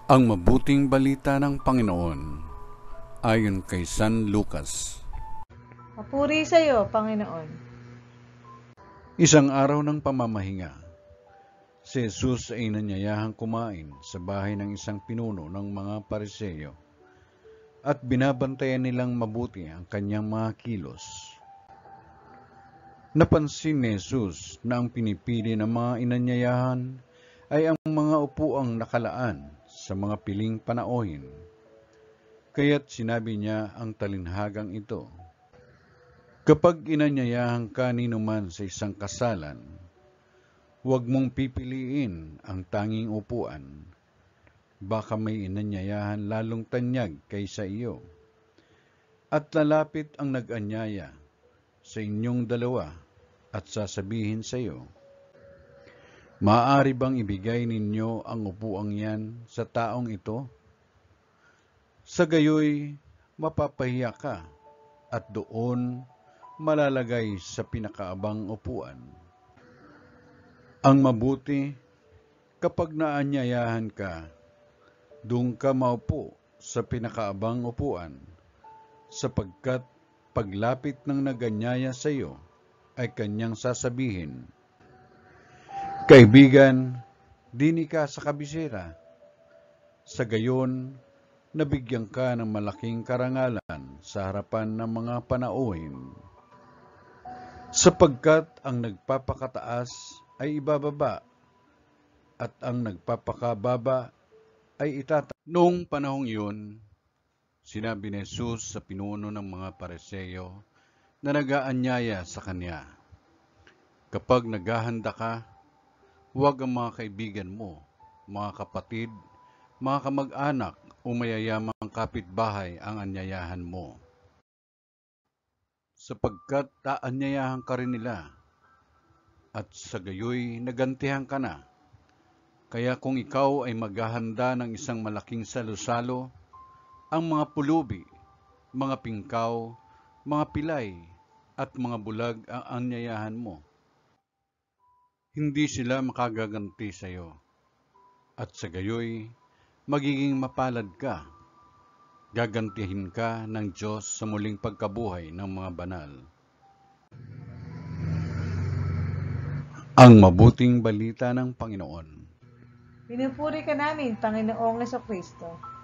Ang mabuting balita ng Panginoon ayon kay San Lucas. Papuri sa iyo, Panginoon. Isang araw ng pamamahinga, si Jesus ay nanyayahang kumain sa bahay ng isang pinuno ng mga Pariseo at binabantayan nilang mabuti ang kanyang mga kilos. Napansin ni Jesus na ang pinipili ng mga inanyayahan ay ang mga upuang nakalaan sa mga piling panauhin. Kaya't sinabi niya ang talinhagang ito, "Kapag inanyayahan ka ninuman sa isang kasalan, huwag mong pipiliin ang tanging upuan. Baka may inanyayahan lalong tanyag kaysa iyo. At lalapit ang nag-anyaya sa inyong dalawa at sasabihin sa iyo, maaari bang ibigay ninyo ang upuang yan sa taong ito? Sa gayoy, mapapahiya ka at doon malalagay sa pinakaabang upuan. Ang mabuti, kapag naanyayahan ka, doon ka maupo sa pinakaabang upuan, sapagkat paglapit ng naganyaya sa iyo, ay kanyang sasabihin, kaibigan, dini ka sa kabisera. Sa gayon, nabigyan ka ng malaking karangalan sa harapan ng mga panauhin. Sapagkat ang nagpapakataas ay ibababa, at ang nagpapakababa ay itataas. Noong panahong yun, sinabi ni Jesus sa pinuno ng mga Pariseo na nag-aanyaya sa kanya, kapag naghahanda ka, huwag ang mga kaibigan mo, mga kapatid, mga kamag-anak o mayayamang kapitbahay ang anyayahan mo. Sapagkat aanyayahan ka rin nila, at sa gayoy nagantihan ka na. Kaya kung ikaw ay maghahanda ng isang malaking salo-salo, ang mga pulubi, mga pingkaw, mga pilay, at mga bulag ang anyayahan mo, hindi sila makagaganti sa iyo. At sa gayoy, magiging mapalad ka. Gagantihin ka ng Diyos sa muling pagkabuhay ng mga banal. Ang mabuting balita ng Panginoon. Pinupuri ka namin, Panginoong Kristo.